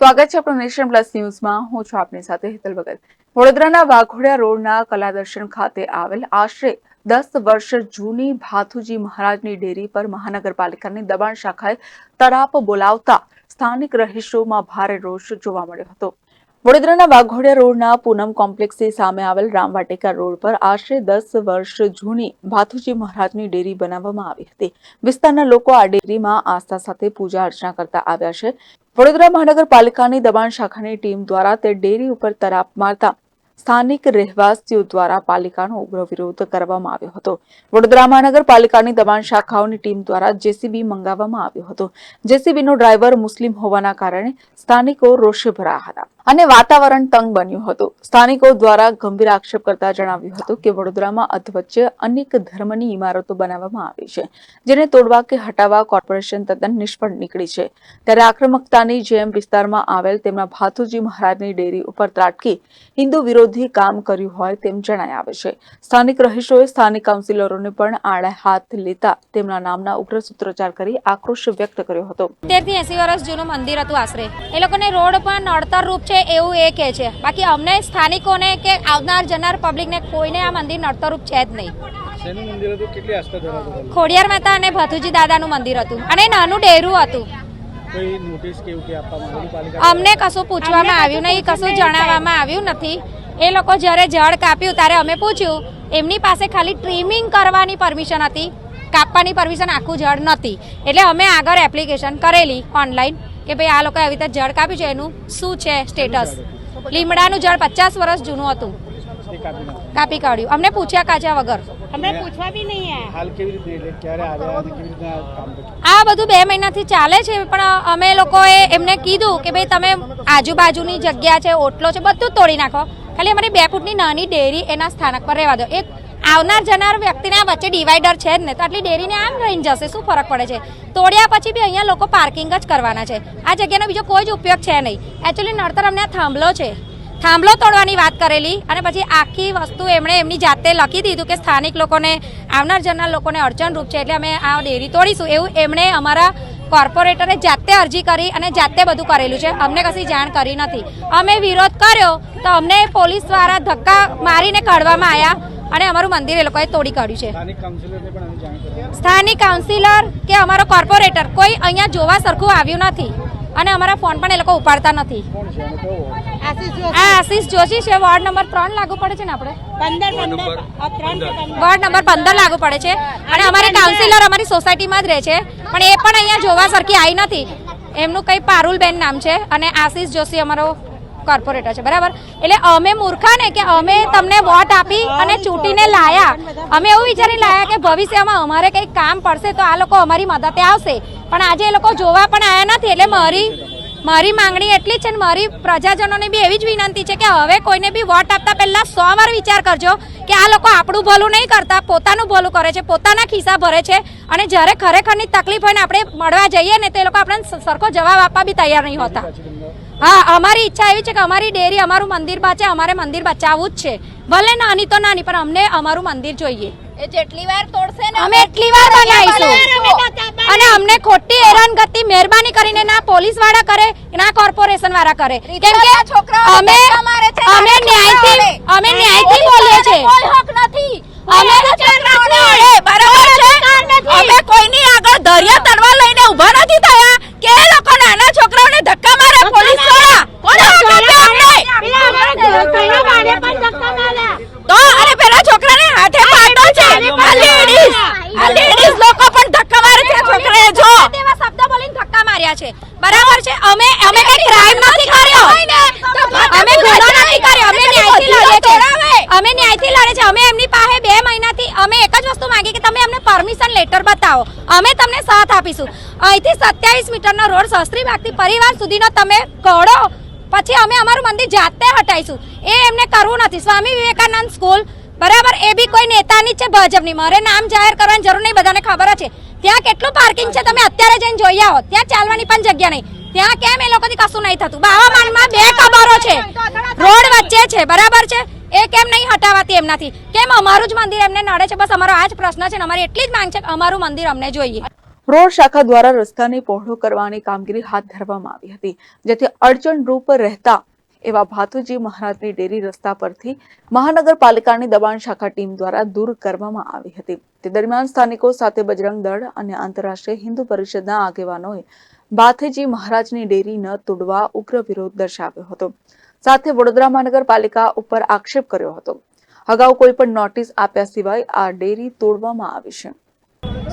સ્વાગત છે આપણો નેશન પ્લસ ન્યૂઝમાં। હું છું આપની સાથે હેતલ ભગત। વડોદરાના વાઘોડિયા રોડના કલાદર્શન ખાતે આવેલ આશરે 10 વર્ષ જૂની ભાથુજી મહારાજની ડેરી પર મહાનગરપાલિકાની દબાણ શાખાએ તરાપ બોલાવતા સ્થાનિક રહીશોમાં ભારે રોષ જોવા મળ્યો હતો। વડોદરાના વાઘોડિયા રોડના પૂનમ કોમ્પ્લેક્સની સામે આવેલ રામવાટિકા રોડ પર આશરે 10 વર્ષ જૂની ભાથુજી મહારાજની ડેરી બનાવવામાં આવી હતી। વિસ્તારના લોકો આ ડેરીમાં આસ્થા સાથે પૂજા અર્ચના કરતા આવ્યા છે। વડોદરા મહાનગરપાલિકાની દબાણ શાખાની ટીમ દ્વારા તે ડેરી ઉપર તરાપ મારતા સ્થાનિક રહેવાસીઓ દ્વારા પાલિકાનો ઉગ્ર વિરોધ કરવામાં આવ્યો હતો। વડોદરા મહાનગરપાલિકાની દબાણ શાખાઓની ટીમ દ્વારા જેસીબી મંગાવવામાં આવ્યો હતો। જેસીબીનો ડ્રાઈવર મુસ્લિમ હોવાના કારણે સ્થાનિકો રોષે ભરાયા હતા અને વાતાવરણ તંગ બન્યું હતું। સ્થાનિકો દ્વારા ગંભીર આક્ષેપ કરતા જણાવ્યું હતું કે વડોદરામાં અધવચ્ચે અનેક ધર્મની ઇમારતો બનાવવામાં આવી છે, જેને તોડવા કે હટાવવા કોર્પોરેશન તદ્દન નિષ્ફળ નીકળી છે। ત્યારે આક્રમકતાની જેમ વિસ્તારમાં આવેલ તેમના ભાથુજી મહારાજની ડેરી ઉપર ત્રાટકી હિન્દુ વિરોધી કામ કર્યું હોય તેમ જણાય આવે છે। સ્થાનિક રહીશોએ સ્થાનિક કાઉન્સિલરોને પણ આડે હાથ લેતા તેમના નામના ઉગ્ર સૂત્રોચ્ચાર કરી આક્રોશ વ્યક્ત કર્યો હતો। 70 થી 80 વર્ષ જૂનું મંદિર હતું આશરે। એ લોકોને રોડ પર નડતર રૂપ છે એવું એ કહે છે, બાકી અમને સ્થાનિકોને કે આવનાર જનાર પબ્લિકને કોઈને આ મંદિર નડતર રૂપ છે જ નહીં। શેનું મંદિર હતું? કેટલી આસ્થા ધરાવતું? ખોડિયાર માતા અને ભાથુજી દાદાનું મંદિર હતું અને નાનું ડેરું હતું। કોઈ નોટિસ કે એવું કે આપવામાં આવેલું પાલિકા? અમને કશું પૂછવામાં આવ્યું નહીં, કશું જણાવવામાં આવ્યું નથી। એ લોકો જ્યારે ઝાડ કાપ્યું ત્યારે અમે પૂછ્યું, એમની પાસે ખાલી ટ્રીમિંગ કરવાની પરમિશન હતી, કાપવાની પરમિશન આખું ઝાડ નથી। એટલે અમે આગળ એપ્લિકેશન કરેલી ઓનલાઈન કે ભાઈ આ લોકો આવી રીતે ઝાડ કાપ્યું છે, એનું શું છે સ્ટેટસ। લીમડાનું ઝાડ 50 વર્ષ જૂનું હતું, કાપી કાઢ્યું, અમને પૂછ્યા કાચ્યા વગર। અમને પૂછવા બી નહીં। હાલ કેવી રીતે એટલે ક્યારે આવ્યા અને કેવી રીતે કામ કર્યું? આ બધું 2 મહિનાથી ચાલે છે, પણ અમે લોકોએ એમને કીધું કે ભાઈ તમે આજુબાજુની જગ્યા છે, ઓટલો છે, બધું તોડી નાખો, ખાલી અમારી 2 ફૂટની નાની ડેરી એના સ્થાનક પર રહેવા દો। એક આવનાર જનાર વ્યક્તિને આ વચ્ચે ડિવાઈડર છે જ ને, તો આટલી ડેરીને આમ રહીને જશે, શું ફરક પડે છે? તોડ્યા પછી બી અહીંયા લોકો પાર્કિંગ જ કરવાના છે, આ જગ્યાનો બીજો કોઈ જ ઉપયોગ છે નહીં। એકચ્યુઅલી નડતર અમને આ થાંભલો છે, થાંભલો તોડવાની વાત કરેલી અને પછી આખી વસ્તુ એમણે એમની જાતે લખી દીધું કે સ્થાનિક લોકોને આવનાર જનાર લોકોને અડચણરૂપ છે, એટલે અમે આ ડેરી તોડીશું એવું એમણે અમારા કોર્પોરેટરે જાતે અરજી કરી અને જાતે બધું કરેલું છે, અમને કશી જાણ કરી નથી। અમે વિરોધ કર્યો તો અમને પોલીસ દ્વારા ધક્કા મારીને કાઢવામાં આવ્યા અને અમારું મંદિર એ લોકોએ તોડી કાઢ્યું છે। સ્થાનિક કાઉન્સિલરને પણ અમે જાણ કરી? સ્થાનિક કાઉન્સિલર કે અમારો કોર્પોરેટર કોઈ અહીંયા જોવા સરખું આવ્યું નથી અને અમારા ફોન પણ એ લોકો ઉપાડતા નથી। કોણ છે અને કયો વોર્ડ? આ આશીષ જોશી છે, વોર્ડ નંબર 3 લાગુ પડે છે ને, આપણે 15 વોર્ડ નંબર 15 લાગુ પડે છે અને અમારી કાઉન્સિલર અમારી સોસાયટીમાં જ રહે છે, પણ એ પણ અહીંયા જોવા સરખી આવી નથી। એમનું કંઈ પારુલબેન નામ છે અને આશીષ જોશી અમારો કોર્પોરેટર છે, બરાબર। એટલે અમે મૂર્ખા ને કે અમે તમને વોટ આપી અને ચૂંટીને લાયા, અમે એવું વિચારી લાયા કે ભવિષ્યમાં અમારે કંઈક કામ પડશે તો આ લોકો અમારી મદદે આવશે, પણ આજે એ લોકો જોવા પણ આવ્યા નથી। એટલે મારી માંગણી એટલી છે ને મારી પ્રજાજનોને બી એવી જ વિનંતી છે કે હવે કોઈને બી વોટ આપતા પહેલા 100 વાર વિચાર કરજો કે આ લોકો આપણું ભલું નહીં કરતા, પોતાનું ભલું કરે છે, પોતાના ખિસ્સા ભરે છે અને જ્યારે ખરેખરની તકલીફ હોય ને આપણે મળવા જઈએ ને તો એ લોકો આપણને સરખો જવાબ આપવા બી તૈયાર નહીં હોતા। હા, અમારી ઈચ્છા એવી છે કે અમારી ડેરી અમારું મંદિર બચે, અમારે મંદિર બચાવવું જ છે, ભલે નાની તો નાની, પણ અમને અમારું મંદિર જોઈએ। એ જેટલી વાર તોડશે ને અમે એટલી વાર બનાવીશું અને અમને ખોટી હેરાનગતિ મહેરબાની કરીને ના પોલીસ વાળા કરે ના કોર્પોરેશન વાળા કરે, કેમ કે અમે ન્યાયથી બોલીએ છીએ, કોઈ હક નથી। અમે બરાબર છે, અમે કોઈની આગળ દરિયા તળવા લઈને ઊભા નથી થયા કે એ લોકો નાના છોકરાઓને ધક્કા મારે પોલીસ વાળા। તો અરે પેલા છોકરાને હાથે પાટો છે, આ લેડીઝ લોકો પણ ધક્કા મારે છે છોકરાએ, જો એવા શબ્દ બોલીને ધક્કા માર્યા છે, બરાબર છે। અમે કઈ ક્રાઇમ નથી કર્યો, અમે ગુનો નથી કર્યો, અમે ન્યાયથી લડે છે, અમે ન્યાયથી લડે છે। અમે એમની પાસે 2 મહિનાથી અમે એક જ વસ્તુ માંગી કે તમે અમને પરમિશન લેટર બતાવો, અમે તમને સાથ આપીશું। અહીંથી 27 મીટરનો રોડ શાસ્ત્રી બાગથી પરિવાર સુધીનો તમે કહો, પછી અમે અમારું મંદિર જાતે હટાઈશું। એ એમને કરવું નથી। સ્વામી વિવેકાનંદ સ્કૂલ, બરાબર, એ બી કોઈ નેતાની છે, ભાજપની, મારે નામ જાહેર કરવાની જરૂર નહીં, બધાને ખબર છે। ત્યાં કેટલું પાર્કિંગ છે, તમે અત્યારે જઈને જોઈ આવો, ત્યાં ચાલવાની પણ જગ્યા નહીં। ત્યાં કેમ એ લોકોથી કશું નહીં થતું? બાવામાનમાં 2 કબરો છે, રોડ વચ્ચે છે, બરાબર છે, એ કેમ નહીં હટાવાતી એમનાથી? કેમ અમારું જ મંદિર એમને નડે છે? બસ અમારો આ જ પ્રશ્ન છે ને અમારી એટલી જ માંગ છે કે અમારું મંદિર અમને જોઈએ। રોડ શાખા દ્વારા રસ્તાને પહોળો કરવાની કામગીરી હાથ ધરવામાં આવી હતી, જેથી અડચણરૂપ રહેતા એવા ભાથુજી મહારાજની ડેરી રસ્તા પરથી મહાનગરપાલિકાની દબાણ શાખા ટીમ દ્વારા દૂર કરવામાં આવી હતી. તે દરમિયાન સ્થાનિકો સાથે બજરંગ દળ અને આંતરરાષ્ટ્રીય હિન્દુ પરિષદના આગેવાનોએ ભાથેજી મહારાજની ડેરી ન તોડવા ઉગ્ર વિરોધ દર્શાવ્યો હતો. સાથે વડોદરા મહાનગરપાલિકા ઉપર આક્ષેપ કર્યો હતો. અગાઉ કોઈ પણ નોટિસ આપ્યા સિવાય આ ડેરી તોડવામાં આવી છે.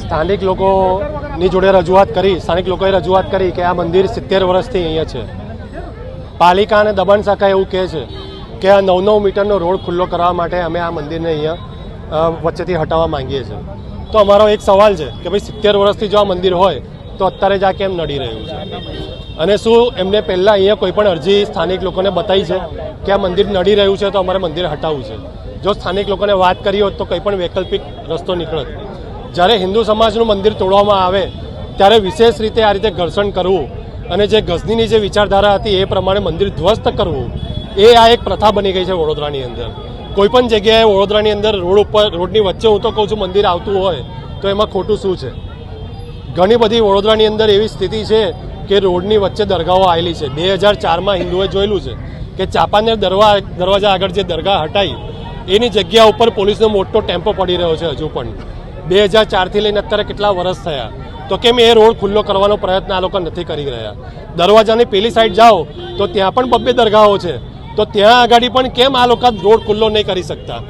સ્થાનિક લોકોની જોડે રજૂઆત કરી, સ્થાનિક લોકોએ રજૂઆત કરી કે આ મંદિર 70 વર્ષથી અહીંયા છે. પાલિકા અને દબાણ શાખા એવું કહે છે કે આ 9-9 મીટરનો રોડ ખુલ્લો કરવા માટે અમે આ મંદિરને અહીંયા વચ્ચેથી હટાવવા માંગીએ છીએ. તો અમારો એક સવાલ છે કે ભાઈ 70 વર્ષથી જો આ મંદિર હોય તો અત્યારે જ આ કેમ નડી રહ્યું છે? અને શું એમને પહેલાં અહીંયા કોઈ પણ અરજી સ્થાનિક લોકોને બતાવી છે કે આ મંદિર નડી રહ્યું છે તો અમારે મંદિર હટાવવું છે? જો સ્થાનિક લોકોને વાત કરી હોત તો કંઈ પણ વૈકલ્પિક રસ્તો નીકળત. જ્યારે હિન્દુ સમાજનું મંદિર તોડવામાં આવે ત્યારે વિશેષ રીતે આ રીતે ઘર્ષણ કરવું અને જે ગઝનીની જે વિચારધારા હતી એ પ્રમાણે મંદિર ધ્વસ્ત કરવું, એ આ એક પ્રથા બની ગઈ છે વડોદરાની અંદર. કોઈ પણ જગ્યાએ વડોદરાની અંદર રોડની વચ્ચે હું તો કહું છું મંદિર આવતું હોય તો એમાં ખોટું શું છે? ઘણી બધી વડોદરાની અંદર એવી સ્થિતિ છે કે રોડની વચ્ચે દરગાહો આવેલી છે. 2004માં હિન્દુએ જોયેલું છે કે ચાપાનેર દરવાજા આગળ જે દરગાહ હટાઈ એની જગ્યા ઉપર પોલીસનો મોટો ટેમ્પો પડી રહ્યો છે હજુ પણ. 2004થી લઈને અત્યારે કેટલા વર્ષ થયા, તો કેમ એ રોડ ખુલ્લો કરવાનો પ્રયત્ન આ લોકો નથી કરી રહ્યા? દરવાજાની પેલી સાઈડ જાઓ તો ત્યાં પણ 2 દરગાહો છે, તો ત્યાં આગળ પણ કેમ આ લોકો રોડ ખુલ્લો નહીં કરી શકતા?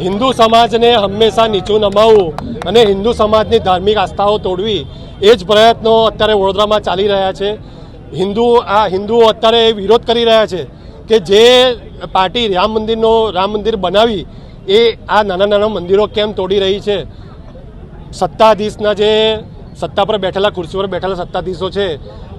હિન્દુ સમાજને હંમેશા નીચું નમાવવું અને હિન્દુ સમાજની ધાર્મિક આસ્થાઓ તોડવી એ જ પ્રયત્નો અત્યારે વડોદરામાં ચાલી રહ્યા છે. હિન્દુઓ અત્યારે વિરોધ કરી રહ્યા છે કે જે પાર્ટી રામ મંદિર બનાવી એ આ નાના મંદિરો કેમ તોડી રહી છે? સત્તાધીશના જે સત્તા પર બેઠેલા, ખુરશી પર બેઠેલા સત્તાધીશો છે,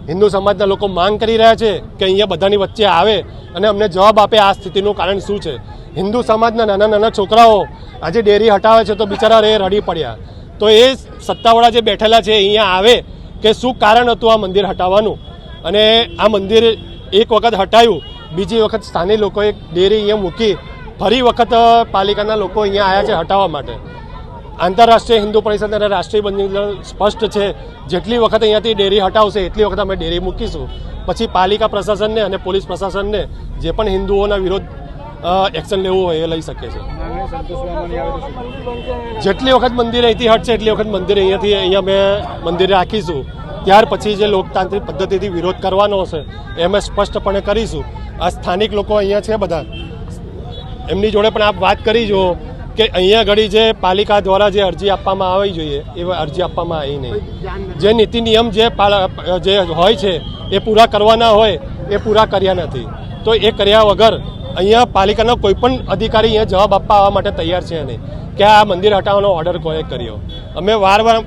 હિન્દુ સમાજના લોકો માંગ કરી રહ્યા છે કે અહીંયા બધાની વચ્ચે આવે અને અમને જવાબ આપે આ સ્થિતિનું કારણ શું છે. હિન્દુ સમાજના નાના છોકરાઓ આજે ડેરી હટાવે છે તો બિચારા રડી પડ્યા. તો એ સત્તાવાળા જે બેઠેલા છે અહીંયા આવે કે શું કારણ હતું આ મંદિર હટાવવાનું? અને આ મંદિર એક વખત હટાયું, બીજી વખત સ્થાનિક લોકોએ ડેરી અહીંયા મૂકી, ફરી વખત પાલિકાના લોકો અહીંયા આવ્યા છે હટાવવા માટે. આંતરરાષ્ટ્રીય હિન્દુ પરિષદ અને રાષ્ટ્રીય બંધ સ્પષ્ટ છે, જેટલી વખત અહીંયાથી ડેરી હટાવશે એટલી વખત અમે ડેરી મૂકીશું. પછી પાલિકા પ્રશાસનને અને પોલીસ પ્રશાસનને જે પણ હિન્દુઓના વિરોધ એક્શન લેવું હોય એ લઈ શકે છે. જેટલી વખત મંદિર અહીંથી હટશે એટલી વખત મંદિર અહીંયા અમે મંદિર રાખીશું. ત્યાર પછી જે લોકતાંત્રિક પદ્ધતિથી વિરોધ કરવાનો હશે એ અમે સ્પષ્ટપણે કરીશું. આ સ્થાનિક લોકો અહીંયા છે બધા, એમની જોડે પણ આપ વાત કરી જો કે અહીંયા ઘડી જે પાલિકા દ્વારા જે અરજી આપવામાં આવી જોઈએ એ અરજી આપવામાં આવી નહીં. જે નીતિ નિયમ જે હોય છે એ પૂરા કરવાના હોય એ પૂરા કર્યા નથી. તો એ કર્યા વગર અહીંયા પાલિકાનો કોઈ પણ અધિકારી અહીંયા જવાબ આપવા આવવા માટે તૈયાર છે નહીં કે આ મંદિર હટાવવાનો ઓર્ડર કોને કર્યો. અમે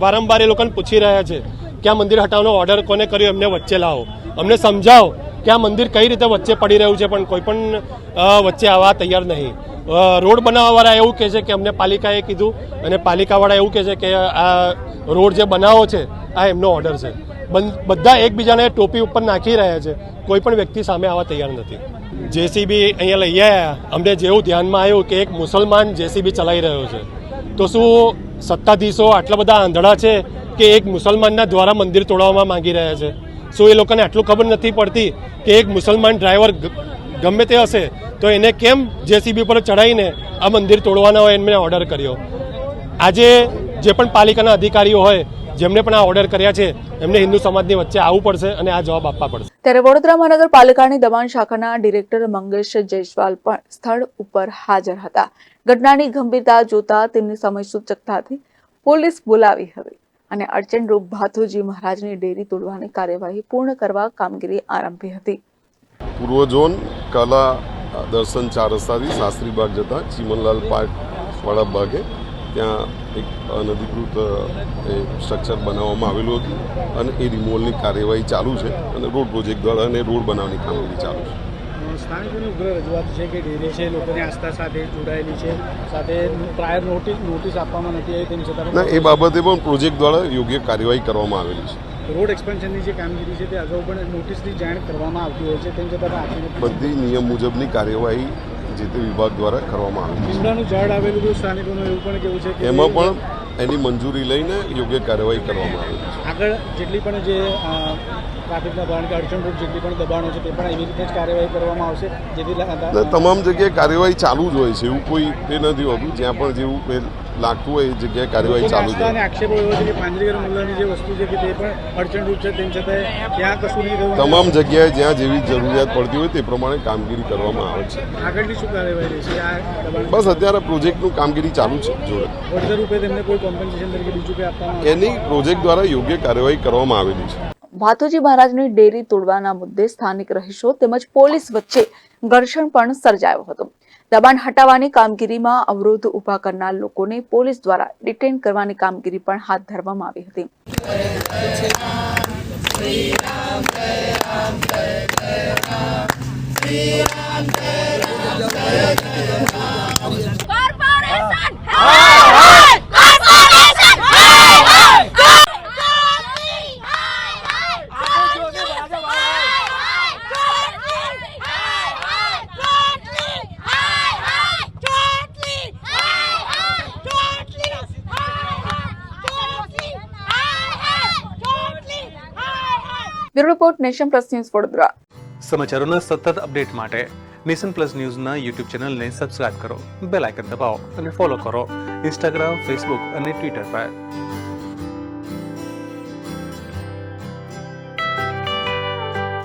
વારંવાર એ લોકોને પૂછી રહ્યા છે કે આ મંદિર હટાવવાનો ઓર્ડર કોને કર્યો, એમને વચ્ચે લાવો, અમને સમજાવો કે આ મંદિર કઈ રીતે વચ્ચે પડી રહ્યું છે, પણ કોઈ પણ વચ્ચે આવવા તૈયાર નહીં. રોડ બનાવવાવાળા એવું કહે છે કે અમને પાલિકાએ કીધું અને પાલિકાવાળા એવું કહે છે કે આ રોડ જે બનાવો છે આ એમનો ઓર્ડર છે. બધા એકબીજાને ટોપી ઉપર નાખી રહ્યા છે, કોઈ પણ વ્યક્તિ સામે આવવા તૈયાર નથી. જેસીબી અહીંયા લઈ આવ્યા, અમને જેવું ધ્યાનમાં આવ્યું કે એક મુસલમાન જેસીબી ચલાવી રહ્યો છે, તો શું સત્તાધીશો આટલા બધા આંધળા છે કે એક મુસલમાનના દ્વારા મંદિર તોડવામાં માંગી રહ્યા છે? શું એ લોકોને આટલું ખબર નથી પડતી કે એક મુસલમાન ડ્રાઈવર ગમે તે હશે તો એને કેમ જેસીબી પર ચડાવીને આ મંદિર તોડવાના હોય એમને ઓર્ડર કર્યો? આજે જે પણ પાલિકાના અધિકારીઓ હોય જેમને પણ આ ઓર્ડર કર્યા છે એમને હિન્દુ સમાજની વચ્ચે આવવું પડશે અને આ જવાબ આપવા પડશે. ત્યારે વડોદરા મહાનગરપાલિકાની દબાણ શાખાના ડિરેક્ટર મંગેશ જયસ્વાલ પણ સ્થળ ઉપર હાજર હતા. ઘટનાની ગંભીરતા જોતા તેમની સમય સૂચકતાથી પોલીસ બોલાવી હતી અને અડચણરૂપ ભાથુજી મહારાજની ડેરી તોડવાની કાર્યવાહી પૂર્ણ કરવા કામગીરી આરંભી હતી. પૂર્વ ઝોન કાલા દર્શન 4 રસ્તાથી શાસ્ત્રીબાગ જતા ચીમનલાલ પાર્ક વાળા ભાગે ત્યાં એક અનધિકૃત સ્ટ્રક્ચર બનાવવામાં આવેલું હતું અને એ રિમૂવલની કાર્યવાહી ચાલુ છે અને રોડ પ્રોજેક્ટ દ્વારા અને રોડ બનાવવાની કામગીરી ચાલુ છે. સ્થાનિકોની ઉગ્ર રજૂઆત છે કે ડેરી છે લોકોની આસ્થા સાથે જોડાયેલી છે, સાથે પ્રાયર નોટિસ આપવામાં નથી આવી, તેમ છતાં ના, એ બાબતે પણ પ્રોજેક્ટ દ્વારા યોગ્ય કાર્યવાહી કરવામાં આવેલી છે. રોડ એક્સપેન્શનની જે કામગીરી છે તે અગાઉ પણ નોટિસની જાણ કરવામાં આવતી હોય છે, તેમ છતાં બધી નિયમ મુજબની કાર્યવાહી જે તે વિભાગ દ્વારા કરવામાં આવે છે. લીમડાનું ઝાડ આવેલું હતું સ્થાનિકોનું એવું પણ કેવું છે કે એમાં પણ એની મંજૂરી લઈને યોગ્ય કાર્યવાહી કરવામાં આવેલી છે. આગળ જેટલી પણ જે ટ્રાફિકના દબાણ કે અડચણરૂપ જેટલી પણ દબાણો છે તે પણ એવી રીતે જ કાર્યવાહી કરવામાં આવશે જેથી એટલે તમામ જગ્યાએ કાર્યવાહી ચાલુ જ હોય છે, એવું કોઈ એ નથી હોતું. જ્યાં પણ જેવું લાગતું હોય એ જગ્યાએ કાર્યવાહી ચાલુ જ આસ્થા અને હોય. આક્ષેપો એવો છે કે પાંજરેકર મુલ્લાની જે વસ્તુ છે કે તે પણ અડચણરૂપ છે, તેમ છતાં ત્યાં કશું નહીં થયું. તમામ જગ્યાએ જ્યાં જેવી જરૂરિયાત પડતી હોય તે પ્રમાણે કામગીરી કરવામાં આવે છે. આગળની શું કાર્યવાહી રહેશે આ દબાણ? બસ અત્યારે પ્રોજેક્ટનું કામગીરી ચાલુ છે જોડે. વળતર રૂપે તેમને કોઈ કોમ્પન્સેશન તરીકે બીજું કંઈ આપવામાં આવશે? એની પ્રોજેક્ટ દ્વારા યોગ્ય કાર્યવાહી કરવામાં આવેલી છે. ભાથુજી મહારાજની ડેરી તોડવાના મુદ્દે સ્થાનિક રહીશો તેમજ પોલીસ વચ્ચે ઘર્ષણ પણ સર્જાયો હતો. દબાણ હટાવવાની કામગીરીમાં અવરોધ ઊભા કરનાર લોકોને પોલીસ દ્વારા ડિટેન કરવાની કામગીરી પણ હાથ ધરવામાં આવી હતી. Bureau report Nation Plus News Vadodara. સમાચારોના સતત અપડેટ માટે નેશન પ્લસ ન્યૂઝના યુટ્યુબ ચેનલને સબસ્ક્રાઇબ કરો, બેલ આઇકન દબાવો અને ફોલો કરો ઇન્સ્ટાગ્રામ, ફેસબુક અને ટ્વિટર પર.